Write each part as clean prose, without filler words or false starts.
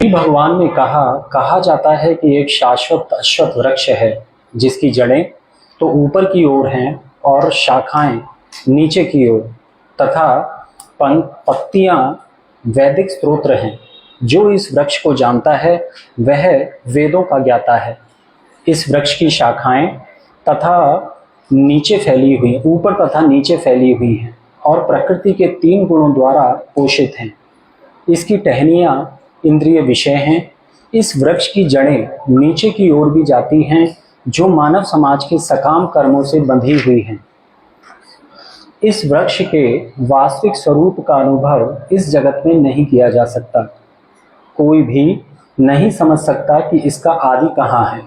भगवान ने कहा जाता है कि एक शाश्वत अश्वत्थ वृक्ष है जिसकी जड़ें तो ऊपर की ओर हैं और शाखाएं नीचे की ओर तथा पत्तियां वैदिक स्तोत्र हैं। जो इस वृक्ष को जानता है वह वेदों का ज्ञाता है। इस वृक्ष की शाखाएं तथा नीचे फैली हुई ऊपर तथा नीचे फैली हुई हैं और प्रकृति के 3 गुणों द्वारा पोषित हैं। इसकी टहनियां इंद्रिय विषय हैं। इस वृक्ष की जड़ें नीचे की ओर भी जाती हैं जो मानव समाज के सकाम कर्मों से बंधी हुई हैं। इस वृक्ष के वास्तविक स्वरूप का अनुभव इस जगत में नहीं किया जा सकता। कोई भी नहीं समझ सकता कि इसका आदि कहाँ है,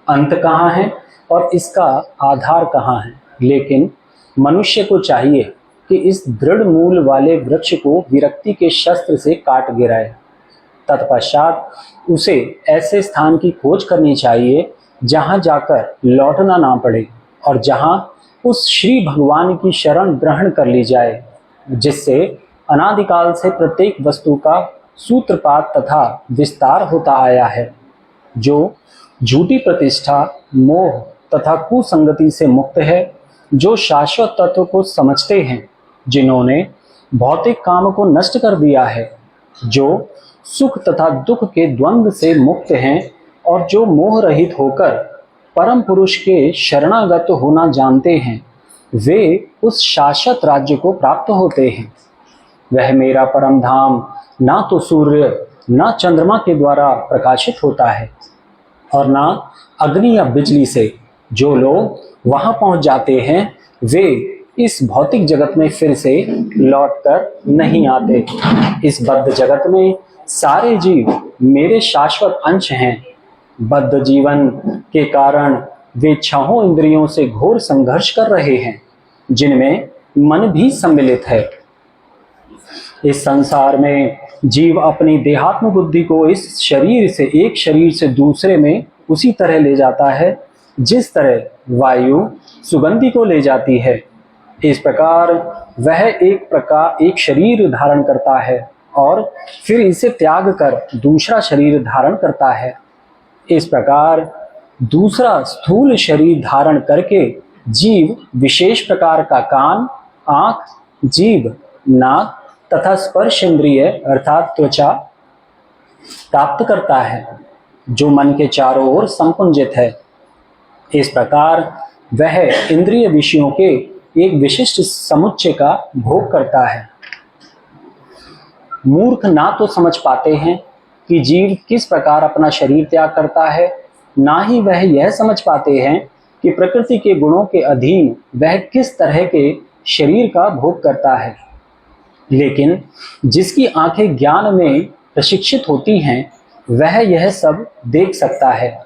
अंत कहाँ है और इसका आधार कहाँ है। लेकिन मनुष्य को चाहिए कि इस दृढ़ मूल वाले वृक्ष को विरक्ति के शस्त्र से काट गिराए। तत्पश्चात उसे ऐसे स्थान की खोज करनी चाहिए जहां जाकर लौटना ना पड़े और जहां उस श्री भगवान की शरण ग्रहण कर ली जाए, जिससे अनादिकाल से प्रत्येक वस्तु का सूत्रपात तथा विस्तार होता आया है, जो झूठी प्रतिष्ठा, मोह तथा कुसंगति से मुक्त है, जो शाश्वत तत्व को समझते हैं, जिन्होंने भौतिक काम को नष्ट कर दिया है, जो सुख तथा दुख के द्वंद्व से मुक्त हैं और जो मोह रहित होकर परम पुरुष के शरणागत होना जानते हैं, वे उस शाश्वत राज्य को प्राप्त होते हैं। वह मेरा परम धाम ना तो सूर्य ना चंद्रमा के द्वारा प्रकाशित होता है और ना अग्नि या बिजली से। जो लोग वहां पहुंच जाते हैं वे इस भौतिक जगत में फिर से लौटकर नहीं आते। इस बद्ध जगत में सारे जीव मेरे शाश्वत अंश हैं। बद्ध जीवन के कारण वे 6 इंद्रियों से घोर संघर्ष कर रहे हैं, जिनमें मन भी सम्मिलित है। इस संसार में जीव अपनी देहात्म बुद्धि को इस शरीर से एक शरीर से दूसरे में उसी तरह ले जाता है जिस तरह वायु सुगंधि को ले जाती है। इस प्रकार वह एक शरीर धारण करता है और फिर इसे त्याग कर दूसरा शरीर धारण करता है। इस प्रकार दूसरा स्थूल शरीर धारण करके जीव विशेष प्रकार का कान, आंख, जीभ, नाक तथा स्पर्श इंद्रिय अर्थात त्वचा प्राप्त करता है, जो मन के चारों ओर संपुंजित है। इस प्रकार वह इंद्रिय विषयों के एक विशिष्ट समुच्चय का भोग करता है। मूर्ख ना तो समझ पाते हैं कि जीव किस प्रकार अपना शरीर त्याग करता है, ना ही वह यह समझ पाते हैं कि प्रकृति के गुणों के अधीन वह किस तरह के शरीर का भोग करता है। लेकिन जिसकी आंखें ज्ञान में प्रशिक्षित होती हैं वह यह सब देख सकता है।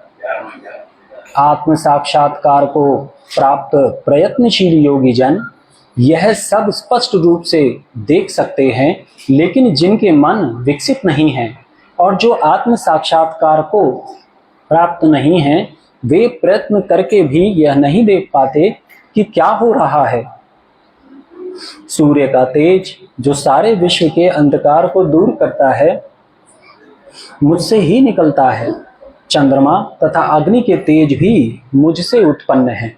आत्म साक्षात्कार को प्राप्त प्रयत्नशील योगी जन यह सब स्पष्ट रूप से देख सकते हैं, लेकिन जिनके मन विकसित नहीं हैं और जो आत्म साक्षात्कार को प्राप्त नहीं हैं, वे प्रयत्न करके भी यह नहीं देख पाते कि क्या हो रहा है। सूर्य का तेज जो सारे विश्व के अंधकार को दूर करता है, मुझसे ही निकलता है। चंद्रमा तथा अग्नि के तेज भी मुझसे उत्पन्न है।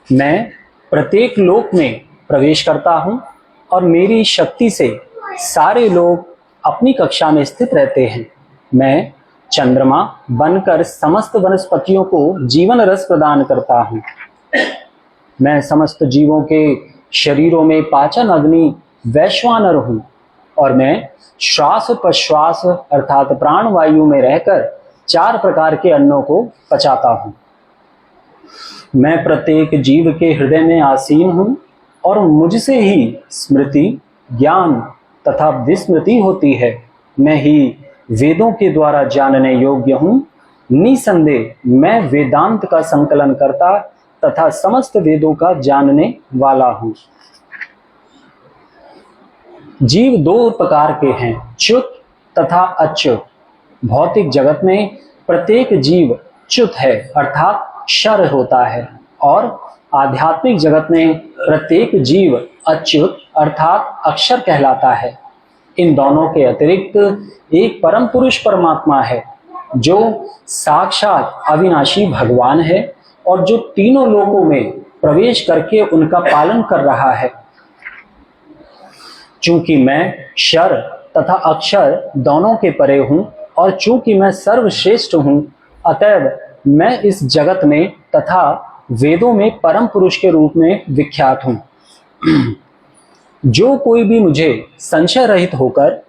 मैं प्रत्येक लोक में प्रवेश करता हूं और मेरी शक्ति से सारे लोग अपनी कक्षा में स्थित रहते हैं। मैं चंद्रमा बनकर समस्त वनस्पतियों को जीवन रस प्रदान करता हूं। मैं समस्त जीवों के शरीरों में पाचन अग्नि वैश्वानर हूं और मैं श्वास प्रश्वास अर्थात प्राण वायु में रहकर 4 प्रकार के अन्नों को पचाता हूं। मैं प्रत्येक जीव के हृदय में आसीन हूं और मुझसे ही स्मृति, ज्ञान तथा विस्मृति होती है। मैं ही वेदों के द्वारा जानने योग्य हूं। निसंदेह मैं वेदांत का संकलन करता तथा समस्त वेदों का जानने वाला हूं। जीव 2 प्रकार के हैं, च्युत तथा अच्युत। भौतिक जगत में प्रत्येक जीव च्युत है अर्थात क्षर होता है और आध्यात्मिक जगत में प्रत्येक जीव अच्युत अर्थात अक्षर कहलाता है। इन दोनों के अतिरिक्त एक परम पुरुष परमात्मा है जो साक्षात अविनाशी भगवान है और जो तीनों लोकों में प्रवेश करके उनका पालन कर रहा है। चूंकि मैं क्षर तथा अक्षर दोनों के परे हूं और चूंकि मैं सर्वश्रेष्ठ हूं, अतएव मैं इस जगत में तथा वेदों में परम पुरुष के रूप में विख्यात हूं। जो कोई भी मुझे संशय रहित होकर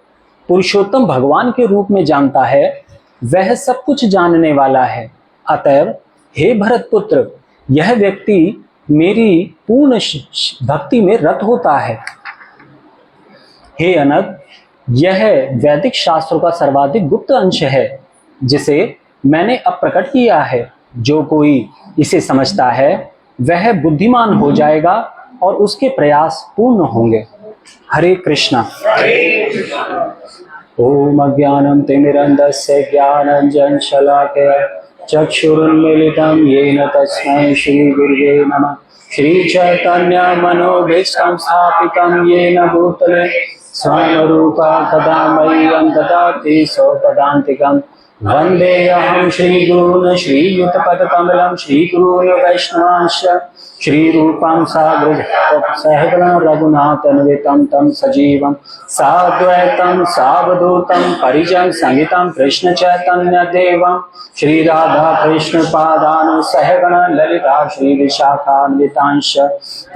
पुरुषोत्तम भगवान के रूप में जानता है, वह सब कुछ जानने वाला है। अतएव हे भरतपुत्र, यह व्यक्ति मेरी पूर्ण भक्ति में रत होता है। हे अनग, यह वैदिक शास्त्रों का सर्वाधिक गुप्त अंश है जिसे मैंने अब प्रकट किया है। जो कोई इसे समझता है वह बुद्धिमान हो जाएगा और उसके प्रयास पूर्ण होंगे। हरे कृष्णा। ओम अज्ञानम तिमिरन्धस्य ज्ञानाञ्जन शलाकया चक्षुरुन्मीलितं येन तस्मै श्री गुरुवे नमः। श्री चैतन्य मनोभीष्टं स्थापितं येन भूतले स्वरूपा कदा मह्यं ददाति स्वपदान्तिकम्। वन्देऽहं श्रीगुरून् श्रीयुतपदकमलं श्रीगुरून् वैष्णवांश्च श्रीरूपं साग्रजातं रघुनाथान्वितं तं सजीवं साद्वैतं सावधूतं परिजन संहितं कृष्ण चैतन्य देवं श्रीराधा कृष्ण पादान् सहगण ललिता श्री विशाखान्वितांश्च।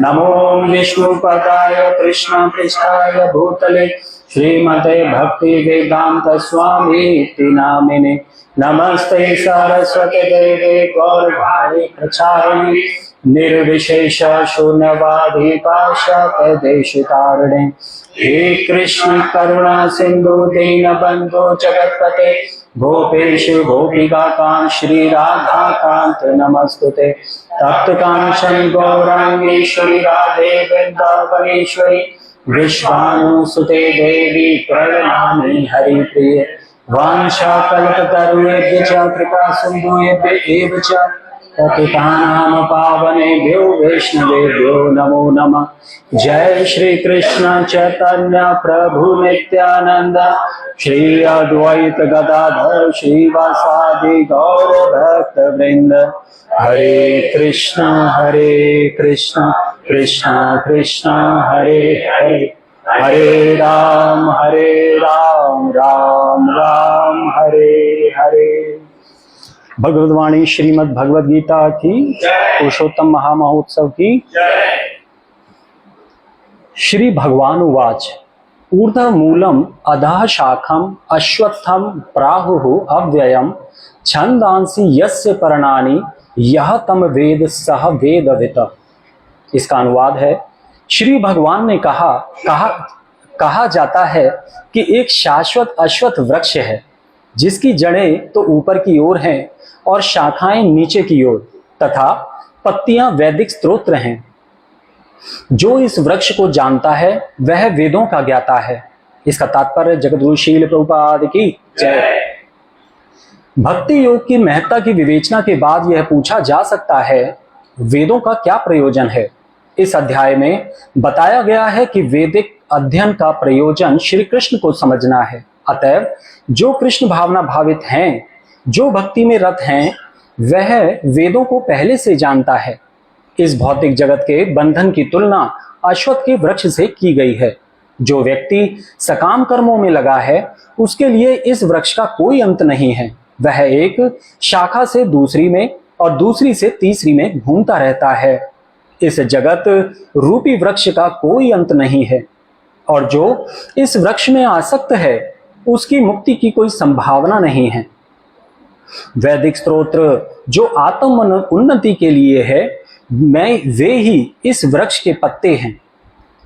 नमो विष्णुपदाय कृष्ण पृष्ठाय भूतले श्रीमते भक्ति वेदांत स्वामी नामिने। नमस्ते सरस्वती देवे गौरवाणी प्रचारिणे निर्विशेष शून्यवादी पाश्चात्यदेशितारिणे। हे कृष्ण करुणा सिंधु दीनबंधु जगत्पते गोपेश गोपिका कांत श्री राधा कांत नमस्तुते। तप्त कांचन गौरांगेश्वरी राधे वृंदावनेश्वरी विश्वानुसुते देवी प्रणमामि हरिप्रिये। वाञ्छाकल्पतरुभ्यश्च कृपा सिन्धुभ्यः च पतितानां पावनेभ्यो वैष्णवेभ्यो नमो नमः। जय श्री कृष्ण चैतन्य प्रभु नित्यानंद श्री अद्वैत गदाधर श्रीवासादि गौर भक्त वृंद। हरे कृष्ण कृष्ण कृष्ण हरे हरे, हरे राम राम राम हरे हरे। भगवद्वाणी श्रीमद् भगवद गीता की, पुरुषोत्तम महामहोत्सव की। श्री भगवान उवाच ऊर्ध्वमूलम् अधः शाखम् अश्वत्थं प्राहुः अव्ययम् छन्दांसि यस्य पर्णानि यह तम वेद सह वेदवित्। इसका अनुवाद है, श्री भगवान ने कहा जाता है कि एक शाश्वत अश्वत्थ वृक्ष है जिसकी जड़ें तो ऊपर की ओर हैं और शाखाएं नीचे की ओर तथा पत्तियां वैदिक स्तोत्र हैं। जो इस वृक्ष को जानता है वह वेदों का ज्ञाता है। इसका तात्पर्य जगद्गुरु शील प्रभुपाद की जय। भक्ति योग की महत्ता की विवेचना के बाद यह पूछा जा सकता है, वेदों का क्या प्रयोजन है। इस अध्याय में बताया गया है कि वैदिक अध्ययन का प्रयोजन श्री कृष्ण को समझना है। अतएव जो कृष्ण भावना भावित हैं, जो भक्ति में रत हैं, वह वेदों को पहले से जानता है। इस भौतिक जगत के बंधन की तुलना अश्वत्थ के वृक्ष से की गई है। जो व्यक्ति सकाम कर्मों में लगा है उसके लिए इस वृक्ष का कोई अंत नहीं है। वह एक शाखा से दूसरी में और दूसरी से तीसरी में घूमता रहता है। इस जगत रूपी वृक्ष का कोई अंत नहीं है और जो इस वृक्ष में आसक्त है उसकी मुक्ति की कोई संभावना नहीं है। वैदिक स्तोत्र जो आत्म उन्नति के लिए है, वे ही इस वृक्ष के पत्ते हैं।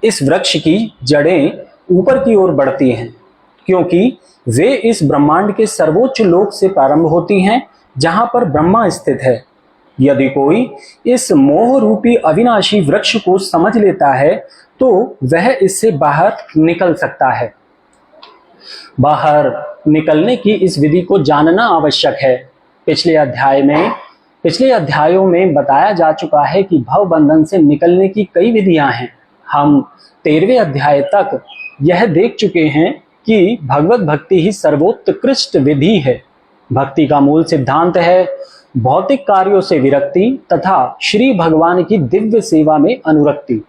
इस वृक्ष की जड़ें ऊपर की ओर बढ़ती हैं क्योंकि वे इस ब्रह्मांड के सर्वोच्च लोक से प्रारंभ होती हैं जहां पर ब्रह्मा स्थित है। यदि कोई इस मोह रूपी अविनाशी वृक्ष को समझ लेता है तो वह इससे बाहर निकल सकता है। बाहर निकलने की इस विधि को जानना आवश्यक है। पिछले अध्यायों में बताया जा चुका है कि भव बंधन से निकलने की कई विधियां हैं। हम 13वें अध्याय तक यह देख चुके हैं कि भगवत भक्ति ही सर्वोत्कृष्ट विधि है। भक्ति का मूल सिद्धांत है भौतिक कार्यों से विरक्ति तथा श्री भगवान की दिव्य सेवा में अनुरक्ति।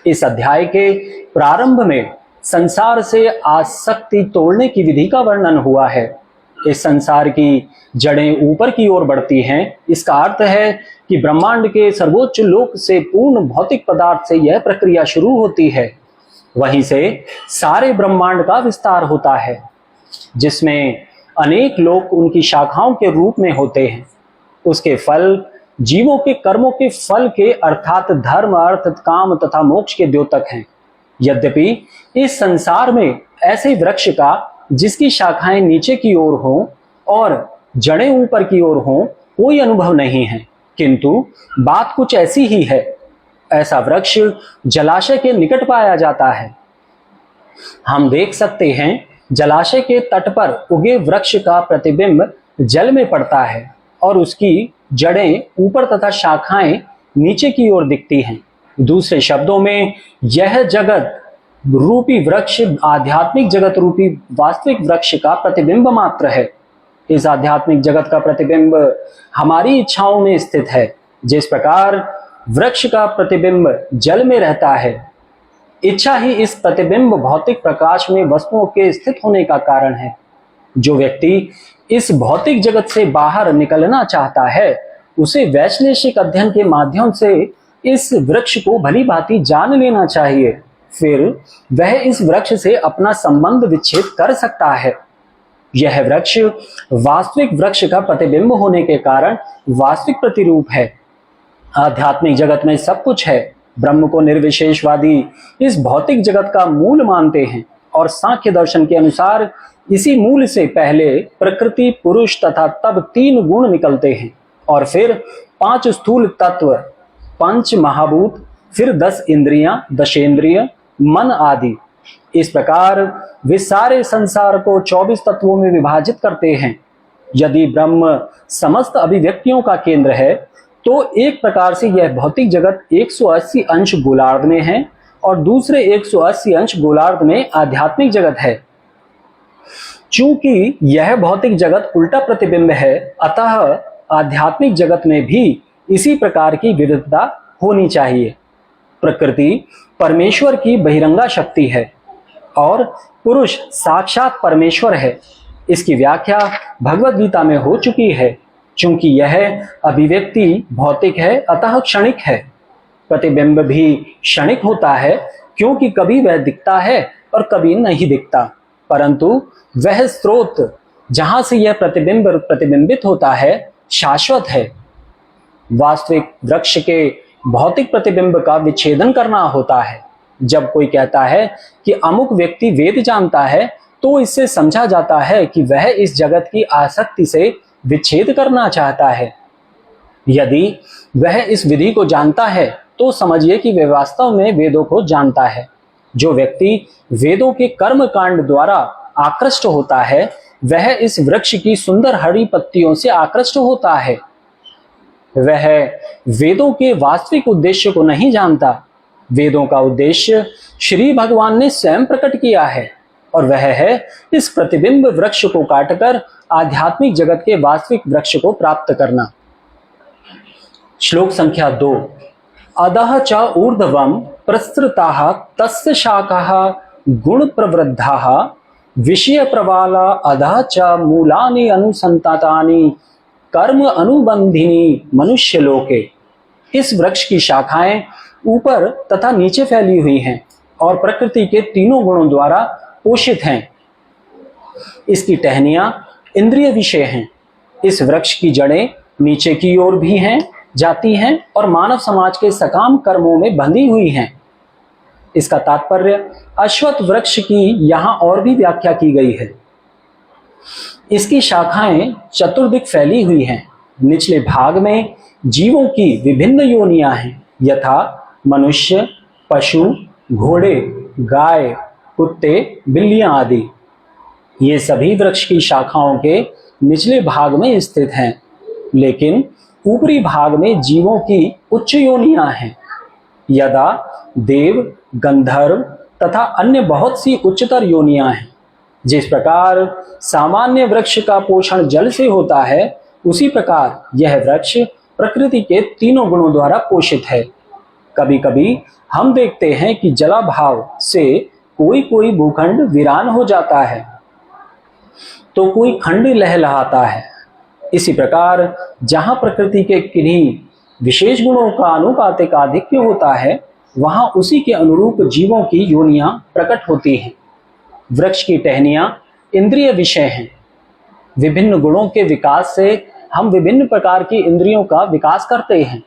इस अध्याय के प्रारंभ में संसार से आसक्ति तोड़ने की विधि का वर्णन हुआ है। इस संसार की जड़ें ऊपर की ओर बढ़ती हैं। इसका अर्थ है कि ब्रह्मांड के सर्वोच्च लोक से पूर्ण भौतिक पदार्थ से यह प्रक्रिया शुरू होती है। वहीं से सारे ब्रह्मांड का विस्तार होता है, जिसमें अनेक लोक उनकी शाखाओं के रूप में होते हैं। उसके फल जीवों के कर्मों के फल के अर्थात धर्म, अर्थ, काम तथा मोक्ष के द्योतक हैं। यद्यपि इस संसार में ऐसे वृक्ष का जिसकी शाखाएं नीचे की ओर हों और जड़ें ऊपर की ओर हों कोई अनुभव नहीं है, किंतु बात कुछ ऐसी ही है। ऐसा वृक्ष जलाशय के निकट पाया जाता है। हम देख सकते हैं जलाशय के तट पर उगे वृक्ष का प्रतिबिंब जल में पड़ता है और उसकी जड़ें ऊपर तथा शाखाएं नीचे की ओर दिखती हैं। दूसरे शब्दों में यह जगत रूपी वृक्ष आध्यात्मिक जगत रूपी वास्तविक वृक्ष का प्रतिबिंब मात्र है। इस आध्यात्मिक जगत का प्रतिबिंब हमारी इच्छाओं में स्थित है। जिस प्रकार वृक्ष का प्रतिबिंब जल में रहता है, इच्छा ही इस प्रतिबिंब भौतिक प्रकाश में वस्तुओं के स्थित होने का कारण है। जो व्यक्ति इस भौतिक जगत से बाहर निकलना चाहता है, उसे वैश्लेषिक अध्ययन के माध्यम से इस वृक्ष को भली भांति जान लेना चाहिए। फिर वह इस वृक्ष से अपना संबंध विच्छेद कर सकता है। यह वृक्ष वास्तविक वृक्ष का प्रतिबिंब होने के कारण वास्तविक प्रतिरूप है। आध्यात्मिक जगत में सब कुछ है। ब्रह्म को निर्विशेषवादी इस भौतिक जगत का मूल मानते हैं और सांख्य दर्शन के अनुसार इसी मूल से पहले प्रकृति, पुरुष तथा तब 3 गुण निकलते हैं और फिर 5 स्थूल तत्व, 5 महाभूत, फिर 10 इंद्रियां, दशेंद्रिय, मन आदि। इस प्रकार वे सारे संसार को 24 तत्वों में विभाजित करते हैं। यदि ब्रह्म समस्त अभिव्यक्तियों का केंद्र है, तो एक प्रकार से यह भौतिक जगत 180 अंश गोलार्ध में है और दूसरे 180 अंश गोलार्ध में आध्यात्मिक जगत है। चूंकि यह भौतिक जगत उल्टा प्रतिबिंब है, अतः आध्यात्मिक जगत में भी इसी प्रकार की विविधता होनी चाहिए। प्रकृति परमेश्वर की बहिरंगा शक्ति है और पुरुष साक्षात परमेश्वर है। इसकी व्याख्या भगवद गीता में हो चुकी है। चूंकि यह अभिव्यक्ति भौतिक है, अतः क्षणिक है। प्रतिबिंब भी क्षणिक होता है, क्योंकि कभी वह दिखता है और कभी नहीं दिखता, परंतु वह स्रोत जहां से यह प्रतिबिंब प्रतिबिंबित होता है शाश्वत है। वास्तविक वृक्ष के भौतिक प्रतिबिंब का विच्छेदन करना होता है। जब कोई कहता है कि अमुक व्यक्ति वेद जानता है, तो इससे समझा जाता है कि वह इस जगत की आसक्ति से विच्छेद करना चाहता है। यदि वह इस विधि को जानता है, तो समझिए कि वह वास्तव में वेदों को जानता है। जो व्यक्ति वेदों के कर्म कांड द्वारा आकृष्ट होता है, वह इस वृक्ष की सुंदर हरी पत्तियों से आकृष्ट होता है। वह वेदों के वास्तविक उद्देश्य को नहीं जानता। वेदों का उद्देश्य श्री भगवान ने स्वयं प्रकट किया है और वह है इस प्रतिबिंब वृक्ष को काटकर आध्यात्मिक जगत के वास्तविक वृक्ष को प्राप्त करना। श्लोक संख्या 2। अधः च ऊर्ध्वं प्रसृताः तस्य शाखाः गुण प्रवृद्धाः विषय प्रवाला अधः च मूलानि अनुसंतातानि कर्म अनुबंधिनी मनुष्य लोके। इस वृक्ष की शाखाएं ऊपर तथा नीचे फैली हुई हैं और प्रकृति के तीनों गुणों द्वारा पोषित हैं। इसकी टहनियां इंद्रिय विषय हैं। इस वृक्ष की जड़ें नीचे की ओर भी हैं, जाती हैं और मानव समाज के सकाम कर्मों में बंधी हुई हैं। इसका तात्पर्य अश्वत्थ वृक्ष की यहाँ और भी व्याख्या की गई है। इसकी शाखाएं चतुर्दिक फैली हुई हैं। निचले भाग में जीवों की विभिन्न योनियां हैं, यथा मनुष्य, पशु, घोड़े, गाय, कुत्ते, बिल्लियां आदि। ये सभी वृक्ष की शाखाओं के निचले भाग में स्थित हैं, लेकिन ऊपरी भाग में जीवों की उच्च योनियां हैं। यदा, देव, गंधर्व तथा अन्य बहुत सी उच्चतर योनियां हैं। जिस प्रकार सामान्य वृक्ष का पोषण जल से होता है, उसी प्रकार यह वृक्ष प्रकृति के तीनों गुणों द्वारा पोषित है। कभी कभी हम देखते हैं कि जलाभाव से कोई कोई भूखंड वीरान हो जाता है तो कोई खंड लहलहाता है। इसी प्रकार जहां प्रकृति के किन्हीं विशेष गुणों का आनुपातिक आधिक्य होता है, वहां उसी के अनुरूप जीवों की योनियां प्रकट होती हैं। वृक्ष की टहनियां इंद्रिय विषय हैं। विभिन्न गुणों के विकास से हम विभिन्न प्रकार की इंद्रियों का विकास करते हैं।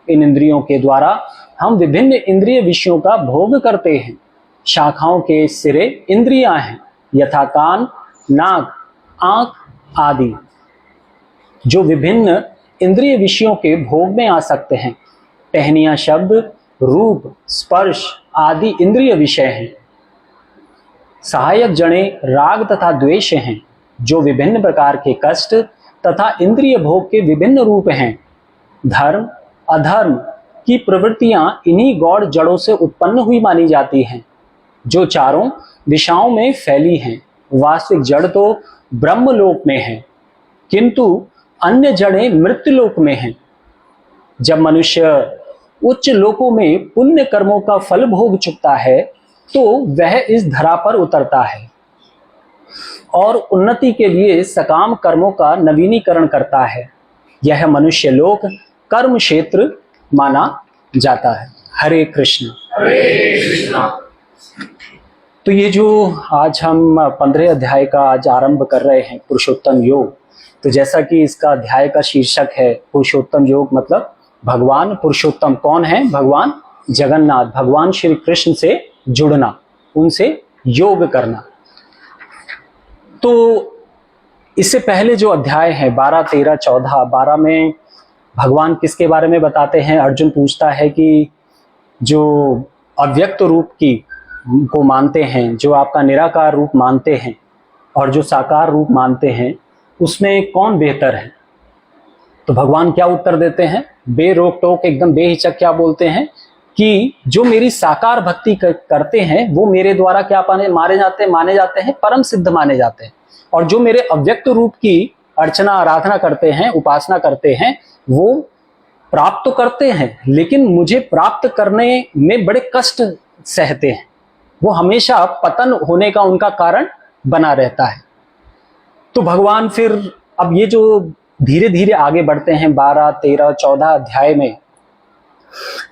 इन इंद्रियों के द्वारा हम विभिन्न इंद्रिय विषयों का भोग करते हैं। शाखाओं के सिरे इंद्रियां हैं, यथा कान, नाक, आंख आदि, जो विभिन्न इंद्रिय विषयों के भोग में आ सकते हैं। टहनियां शब्द, रूप, स्पर्श आदि इंद्रिय विषय हैं। सहायक जड़ें राग तथा द्वेष हैं, जो विभिन्न प्रकार के कष्ट तथा इंद्रिय भोग के विभिन्न रूप हैं। धर्म अधर्म की प्रवृत्तियां इन्हीं गौड़ जड़ों से उत्पन्न हुई मानी जाती हैं, जो चारों दिशाओं में फैली हैं। वास्तविक जड़ तो ब्रह्मलोक में है, किंतु अन्य जड़ें मृत्युलोक में हैं। जब मनुष्य उच्च लोकों में पुण्य कर्मों का फल भोग चुकता है, तो वह इस धरा पर उतरता है और उन्नति के लिए सकाम कर्मों का नवीनीकरण करता है। यह मनुष्य लोक कर्म क्षेत्र माना जाता है। हरे कृष्ण। तो ये जो आज हम 15 अध्याय का आज आरंभ कर रहे हैं, पुरुषोत्तम योग, तो जैसा कि इसका अध्याय का शीर्षक है पुरुषोत्तम योग, मतलब भगवान पुरुषोत्तम कौन है? भगवान जगन्नाथ, भगवान श्री कृष्ण से जुड़ना, उनसे योग करना। तो इससे पहले जो अध्याय है 12, 13, 14, 12 में भगवान किसके बारे में बताते हैं? अर्जुन पूछता है कि जो अव्यक्त रूप की को मानते हैं, जो आपका निराकार रूप मानते हैं और जो साकार रूप मानते हैं, उसमें कौन बेहतर है? तो भगवान क्या उत्तर देते हैं? बेरोक टोक, एकदम बेहिचक क्या बोलते हैं कि जो मेरी साकार भक्ति करते हैं वो मेरे द्वारा क्या माने जाते हैं, परम सिद्ध माने जाते हैं। और जो मेरे अव्यक्त रूप की अर्चना आराधना करते हैं, उपासना करते हैं, वो प्राप्त तो करते हैं, लेकिन मुझे प्राप्त करने में बड़े कष्ट सहते हैं। वो हमेशा पतन होने का उनका कारण बना रहता है। तो भगवान फिर अब ये जो धीरे धीरे आगे बढ़ते हैं 12, 13, 14 अध्याय में,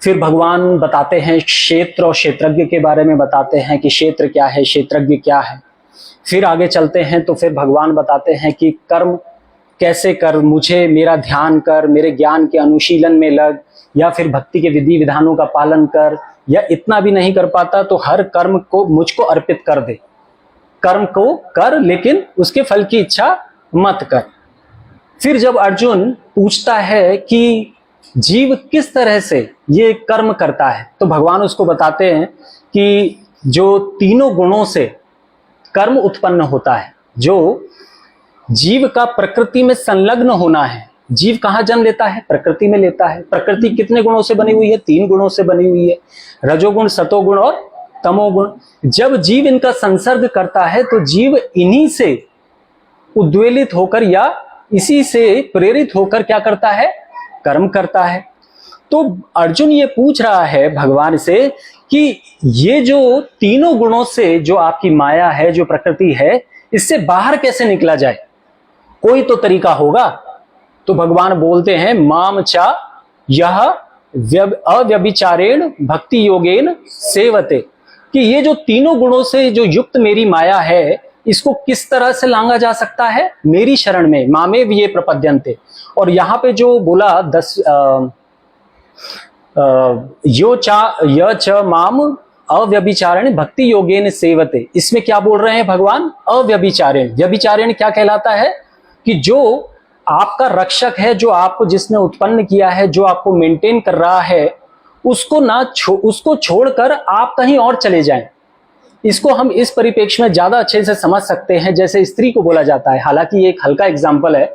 फिर भगवान बताते हैं क्षेत्र और क्षेत्रज्ञ के बारे में बताते हैं कि क्षेत्र क्या है, क्षेत्रज्ञ क्या है। फिर आगे चलते हैं तो फिर भगवान बताते हैं कि कर्म कैसे कर, मुझे मेरा ध्यान कर, मेरे ज्ञान के अनुशीलन में लग, या फिर भक्ति के विधि विधानों का पालन कर, या इतना भी नहीं कर पाता तो हर कर्म को मुझको अर्पित कर दे। कर्म को कर, लेकिन उसके फल की इच्छा मत कर। फिर जब अर्जुन पूछता है कि जीव किस तरह से ये कर्म करता है, तो भगवान उसको बताते हैं कि जो तीनों गुणों से कर्म उत्पन्न होता है, जो जीव का प्रकृति में संलग्न होना है। जीव कहाँ जन्म लेता है? प्रकृति में लेता है। प्रकृति कितने गुणों से बनी हुई है? 3 गुणों से बनी हुई है, रजोगुण, सतोगुण और तमोगुण। जब जीव इनका संसर्ग करता है तो जीव इन्हीं से उद्वेलित होकर या इसी से प्रेरित होकर क्या करता है? कर्म करता है। तो अर्जुन ये पूछ रहा है भगवान से कि ये जो तीनों गुणों से जो आपकी माया है, जो प्रकृति है, इससे बाहर कैसे निकला जाए? कोई तो तरीका होगा। तो भगवान बोलते हैं माम चा यह अव्यभिचारेण भक्ति योगेन सेवते, कि ये जो तीनों गुणों से जो युक्त मेरी माया है, इसको किस तरह से लांगा जा सकता है? मेरी शरण में, मामे ये प्रपद्यन्ते। और यहाँ पे जो बोला यो च माम अव्यभिचारेण भक्ति योगेन सेवते, इसमें क्या बोल रहे हैं भगवान? अव्यभिचारेण। व्यभिचारेण क्या कहलाता है? कि जो आपका रक्षक है, जो आपको जिसने उत्पन्न किया है, जो आपको मेंटेन कर रहा है, उसको छोड़कर आप कहीं और चले जाएं। इसको हम इस परिप्रेक्ष्य में ज्यादा अच्छे से समझ सकते हैं, जैसे स्त्री को बोला जाता है। हालांकि ये एक हल्का एग्जाम्पल है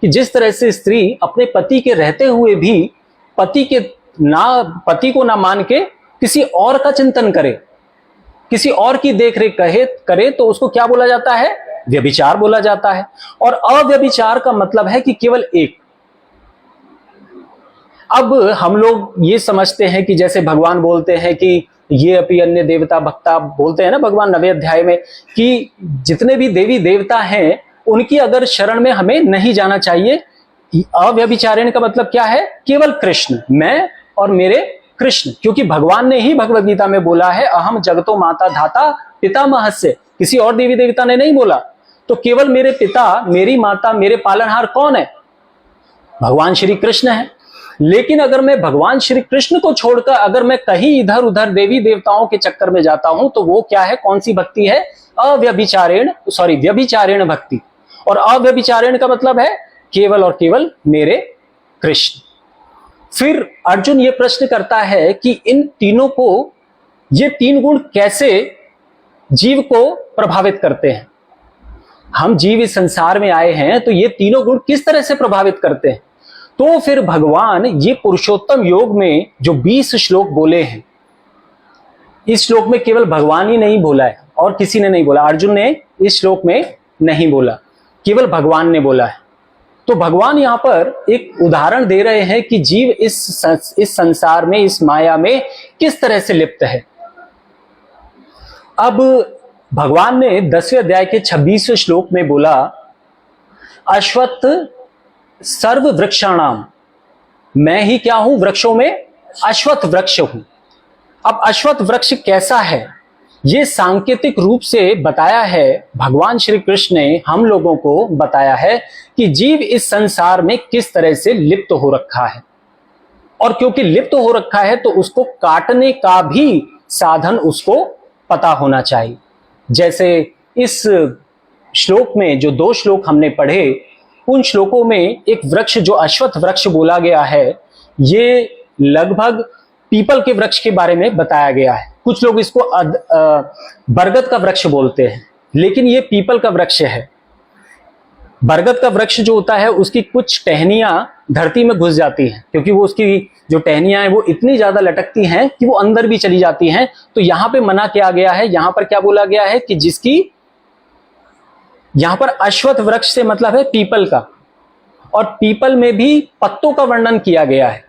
कि जिस तरह से स्त्री अपने पति के रहते हुए भी पति को ना मान के किसी और का चिंतन करे, किसी और की देखरेख करे तो उसको क्या बोला जाता है? व्यभिचार बोला जाता है। और अव्यभिचार का मतलब है कि केवल एक। अब हम लोग ये समझते हैं कि जैसे भगवान बोलते हैं कि ये अपि अन्य देवता भक्ता, बोलते हैं ना भगवान 9वें अध्याय में कि जितने भी देवी देवता हैं उनकी अगर शरण में हमें नहीं जाना चाहिए। अव्यभिचारिण का मतलब क्या है? केवल कृष्ण, मैं और मेरे कृष्ण। क्योंकि भगवान ने ही भगवद गीता में बोला है अहम जगतो माता धाता पितामहस्य, किसी और देवी देवता ने नहीं बोला। तो केवल मेरे पिता, मेरी माता, मेरे पालनहार कौन है? भगवान श्री कृष्ण है। लेकिन अगर मैं भगवान श्री कृष्ण को छोड़कर अगर मैं कहीं इधर उधर देवी देवताओं के चक्कर में जाता हूं तो वो क्या है? कौन सी भक्ति है? व्यभिचारेण भक्ति। और अव्यभिचारेण का मतलब है केवल और केवल मेरे कृष्ण। फिर अर्जुन ये प्रश्न करता है कि इन तीनों को, ये तीन गुण कैसे जीव को प्रभावित करते हैं? हम जीव इस संसार में आए हैं तो ये तीनों गुण किस तरह से प्रभावित करते हैं? तो फिर भगवान ये पुरुषोत्तम योग में जो 20 श्लोक बोले हैं, इस श्लोक में केवल भगवान ही नहीं बोला है और किसी ने नहीं बोला। अर्जुन ने इस श्लोक में नहीं बोला, केवल भगवान ने बोला है। तो भगवान यहां पर एक उदाहरण दे रहे हैं कि जीव इस संसार में, इस माया में किस तरह से लिप्त है। अब भगवान ने 10वें अध्याय के 26वें श्लोक में बोला, अश्वत्थ सर्व वृक्षाणाम, मैं ही क्या हूं? वृक्षों में अश्वत्थ वृक्ष हूं। अब अश्वत्थ वृक्ष कैसा है, ये सांकेतिक रूप से बताया है भगवान श्री कृष्ण ने, हम लोगों को बताया है कि जीव इस संसार में किस तरह से लिप्त हो रखा है। और क्योंकि लिप्त हो रखा है तो उसको काटने का भी साधन उसको पता होना चाहिए। जैसे इस श्लोक में जो 2 श्लोक हमने पढ़े, उन श्लोकों में एक वृक्ष जो अश्वत्थ वृक्ष बोला गया है, ये लगभग पीपल के वृक्ष के बारे में बताया गया है। कुछ लोग इसको बरगद का वृक्ष बोलते हैं, लेकिन ये पीपल का वृक्ष है। बरगद का वृक्ष जो होता है उसकी कुछ टहनियां धरती में घुस जाती हैं, क्योंकि वो उसकी जो टहनियां हैं वो इतनी ज्यादा लटकती हैं कि वो अंदर भी चली जाती हैं। तो यहां पे मना किया गया है, यहां पर क्या बोला गया है कि जिसकी, यहां पर अश्वत्थ वृक्ष से मतलब है पीपल का। और पीपल में भी पत्तों का वर्णन किया गया है।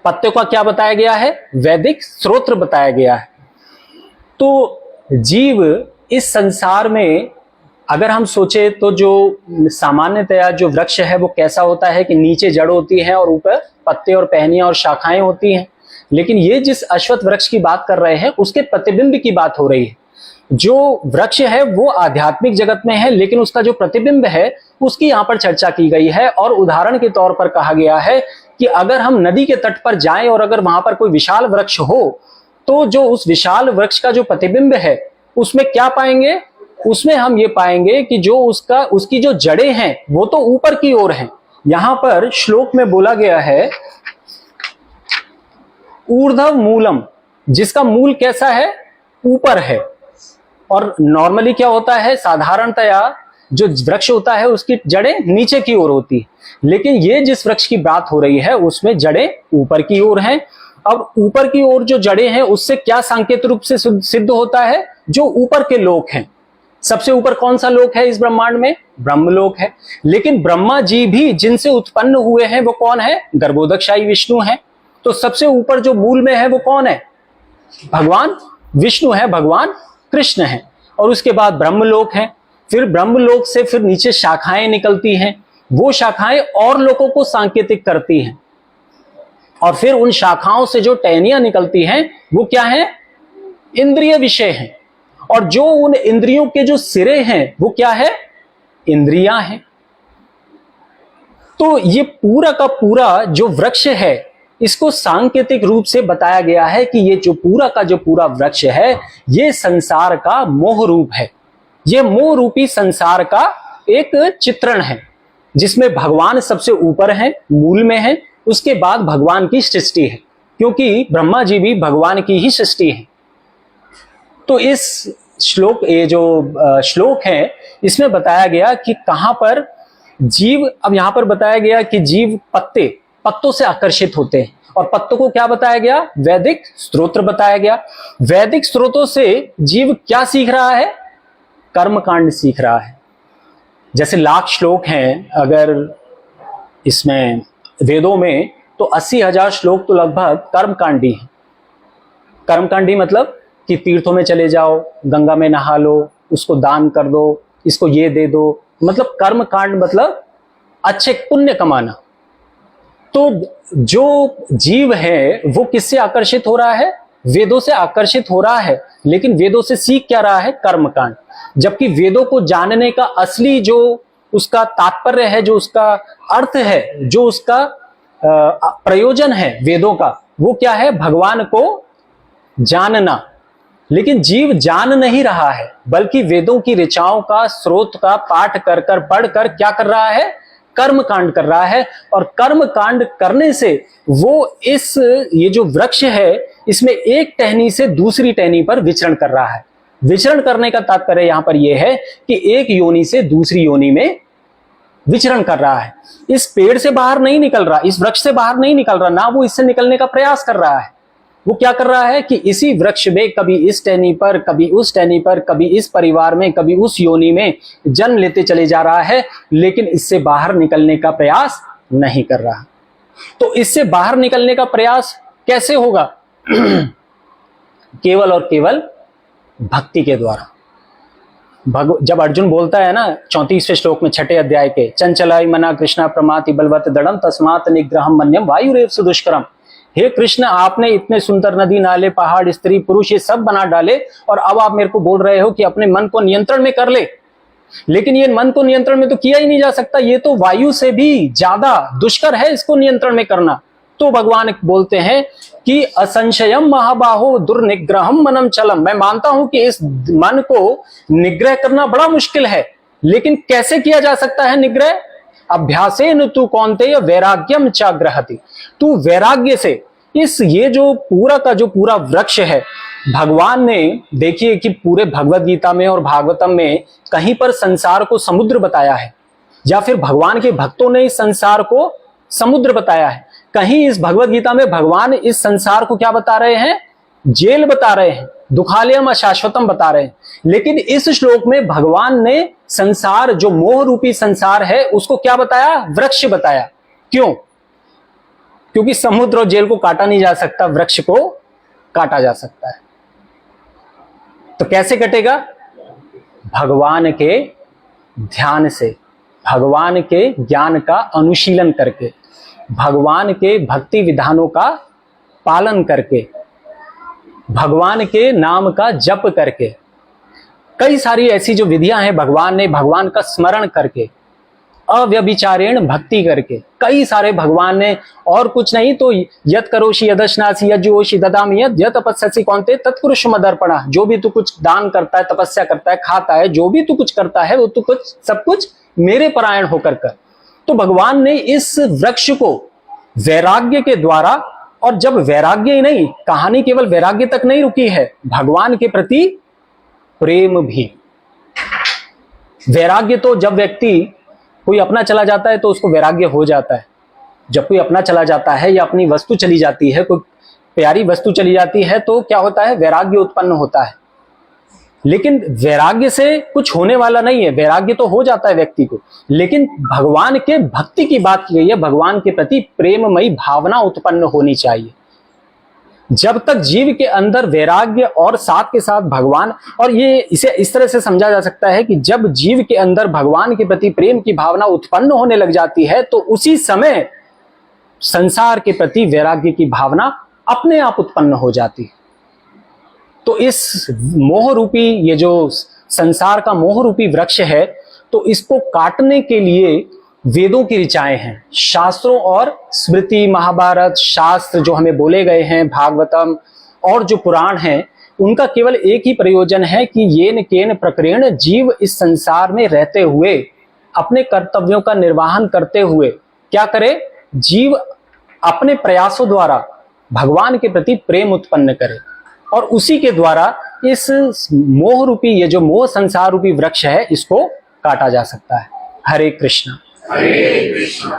पत्तों का क्या बताया गया है? वैदिक स्रोत्र बताया गया है। तो जीव इस संसार में अगर हम सोचे तो जो सामान्यतया जो वृक्ष है वो कैसा होता है कि नीचे जड़ होती है और ऊपर पत्ते और टहनियां और शाखाएं होती हैं। लेकिन ये जिस अश्वत्थ वृक्ष की बात कर रहे हैं उसके प्रतिबिंब की बात हो रही है। जो वृक्ष है वो आध्यात्मिक जगत में है, लेकिन उसका जो प्रतिबिंब है उसकी यहाँ पर चर्चा की गई है। और उदाहरण के तौर पर कहा गया है कि अगर हम नदी के तट पर जाएं और अगर वहां पर कोई विशाल वृक्ष हो तो जो उस विशाल वृक्ष का जो प्रतिबिंब है उसमें क्या पाएंगे? उसमें हम ये पाएंगे कि जो उसकी जो जड़ें हैं वो तो ऊपर की ओर हैं। यहां पर श्लोक में बोला गया है ऊर्ध्व मूलम, जिसका मूल कैसा है? ऊपर है। और नॉर्मली क्या होता है, साधारणतया जो वृक्ष होता है उसकी जड़ें नीचे की ओर होती है, लेकिन ये जिस वृक्ष की बात हो रही है उसमें जड़ें ऊपर की ओर हैं। अब ऊपर की ओर जो जड़ें हैं उससे क्या सांकेतिक रूप से सिद्ध होता है? जो ऊपर के लोक हैं। सबसे ऊपर कौन सा लोक है इस ब्रह्मांड में? ब्रह्मलोक है। लेकिन ब्रह्मा जी भी जिनसे उत्पन्न हुए हैं वो कौन है? गर्भोदकशाही विष्णु है। तो सबसे ऊपर जो मूल में है वो कौन है? भगवान विष्णु है, भगवान कृष्ण है। और उसके बाद ब्रह्मलोक है। फिर ब्रह्मलोक से फिर नीचे शाखाएं निकलती हैं, वो शाखाएं और लोगों को सांकेतिक करती हैं। और फिर उन शाखाओं से जो टहनियां निकलती हैं वो क्या है? इंद्रिय विषय हैं। और जो उन इंद्रियों के जो सिरे हैं वो क्या है? इंद्रियां हैं। तो ये पूरा का पूरा जो वृक्ष है इसको सांकेतिक रूप से बताया गया है कि ये जो पूरा वृक्ष है ये संसार का मोह रूप है। ये मोह रूपी संसार का एक चित्रण है जिसमें भगवान सबसे ऊपर है, मूल में है। उसके बाद भगवान की सृष्टि है, क्योंकि ब्रह्मा जी भी भगवान की ही सृष्टि है। तो इस श्लोक, ये जो श्लोक है इसमें बताया गया कि कहां पर जीव, अब यहां पर बताया गया कि जीव पत्तों से आकर्षित होते हैं। और पत्तों को क्या बताया गया? वैदिक स्तोत्र बताया गया। वैदिक स्रोतों से जीव क्या सीख रहा है? कर्मकांड सीख रहा है। जैसे लाख श्लोक हैं अगर इसमें वेदों में, तो 80,000 श्लोक तो लगभग कर्मकांडी हैं। कर्मकांडी मतलब कि तीर्थों में चले जाओ, गंगा में नहा लो, उसको दान कर दो, इसको ये दे दो, मतलब कर्मकांड मतलब अच्छे पुण्य कमाना। तो जो जीव है वो किससे आकर्षित हो रहा है? वेदों से आकर्षित हो रहा है, लेकिन वेदों से सीख क्या रहा है? कर्मकांड। जबकि वेदों को जानने का असली जो उसका तात्पर्य है, जो उसका अर्थ है, जो उसका प्रयोजन है वेदों का, वो क्या है? भगवान को जानना। लेकिन जीव जान नहीं रहा है, बल्कि वेदों की ऋचाओं का, स्रोत का पाठ कर कर पढ़कर क्या कर रहा है? कर्म कांड कर रहा है। और कर्म कांड करने से वो ये जो वृक्ष है, इसमें एक टहनी से दूसरी टहनी पर विचरण कर रहा है। विचरण करने का तात्पर्य यहां पर यह है कि एक योनि से दूसरी योनि में विचरण कर रहा है। इस पेड़ से बाहर नहीं निकल रहा, इस वृक्ष से बाहर नहीं निकल रहा, ना वो इससे निकलने का प्रयास कर रहा है। वो क्या कर रहा है कि इसी वृक्ष में कभी इस टहनी पर, कभी उस टहनी पर, कभी इस परिवार में, कभी उस योनि में जन्म लेते चले जा रहा है, लेकिन इससे बाहर निकलने का प्रयास नहीं कर रहा। तो इससे बाहर निकलने का प्रयास कैसे होगा? केवल और केवल भक्ति के द्वारा। जब अर्जुन बोलता है ना 34वें श्लोक में 6ठे अध्याय के, चंचलाई मना कृष्णा प्रमाति बलवत दृढ़म तस्मात् निग्रहम मन्यम वायुरेव सुदुष्करम। हे कृष्ण, आपने इतने सुंदर नदी, नाले, पहाड़, स्त्री, पुरुष ये सब बना डाले, और अब आप मेरे को बोल रहे हो कि अपने मन को नियंत्रण में कर ले। लेकिन ये मन को नियंत्रण में तो किया ही नहीं जा सकता, ये तो वायु से भी ज्यादा दुष्कर है इसको नियंत्रण में करना। तो भगवान बोलते हैं कि असंशयम महाबाहो दुर्निग्रहम मनम चलम। मैं मानता हूं कि इस मन को निग्रह करना बड़ा मुश्किल है, लेकिन कैसे किया जा सकता है निग्रह? अभ्यासेन तु कौन्तेय वैराग्यम च ग्रहति। तू वैराग्य से ये जो पूरा का जो पूरा वृक्ष है, भगवान ने देखिए कि पूरे भगवत गीता में और भागवतम में कहीं पर संसार को समुद्र बताया है, या फिर भगवान के भक्तों ने इस संसार को समुद्र बताया है। कहीं इस भगवत गीता में भगवान इस संसार को क्या बता रहे हैं? जेल बता रहे हैं, दुखालयम अशाश्वतम बता रहे हैं। लेकिन इस श्लोक में भगवान ने संसार, जो मोह रूपी संसार है, उसको क्या बताया? वृक्ष बताया। क्यों? क्योंकि समुद्र और जेल को काटा नहीं जा सकता, वृक्ष को काटा जा सकता है। तो कैसे कटेगा? भगवान के ध्यान से, भगवान के ज्ञान का अनुशीलन करके, भगवान के भक्ति विधानों का पालन करके, भगवान के नाम का जप करके, कई सारी ऐसी जो विधियां हैं भगवान ने, भगवान का स्मरण करके, अव्यभिचारेण भक्ति करके, कई सारे भगवान ने, और कुछ नहीं तो यत करोषि यदश्नासी यज्जुषि ददामि यत् तपस्यसि कौन्ते तत्कुरुष मदर्पणः। जो भी तू कुछ दान करता है, तपस्या करता है, खाता है, जो भी तू कुछ करता है, वो तू कुछ सब कुछ मेरे परायण होकर कर। तो भगवान ने इस वृक्ष को वैराग्य के द्वारा, और जब वैराग्य ही नहीं, कहानी केवल वैराग्य तक नहीं रुकी है, भगवान के प्रति प्रेम भी। वैराग्य तो जब व्यक्ति कोई अपना चला जाता है तो उसको वैराग्य हो जाता है। जब कोई अपना चला जाता है या अपनी वस्तु चली जाती है, कोई प्यारी वस्तु चली जाती है, तो क्या होता है? वैराग्य उत्पन्न होता है। लेकिन वैराग्य से कुछ होने वाला नहीं है, वैराग्य तो हो जाता है व्यक्ति को, लेकिन भगवान के भक्ति की बात की गई है, भगवान के प्रति प्रेममयी भावना उत्पन्न होनी चाहिए। जब तक जीव के अंदर वैराग्य और साथ के साथ भगवान, और ये इसे इस तरह से समझा जा सकता है कि जब जीव के अंदर भगवान के प्रति प्रेम की भावना उत्पन्न होने लग जाती है, तो उसी समय संसार के प्रति वैराग्य की भावना अपने आप उत्पन्न हो जाती है। तो इस मोह रूपी, ये जो संसार का मोह रूपी वृक्ष है, तो इसको काटने के लिए वेदों की ऋचाएं हैं, शास्त्रों और स्मृति, महाभारत, शास्त्र जो हमें बोले गए हैं, भागवतम और जो पुराण हैं, उनका केवल एक ही प्रयोजन है कि येन केन प्रकरेण जीव इस संसार में रहते हुए, अपने कर्तव्यों का निर्वहन करते हुए क्या करे? जीव अपने प्रयासों द्वारा भगवान के प्रति प्रेम उत्पन्न करे, और उसी के द्वारा इस मोह रूपी, ये जो मोह संसार रूपी वृक्ष है, इसको काटा जा सकता है। हरे कृष्णा। हरे कृष्णा।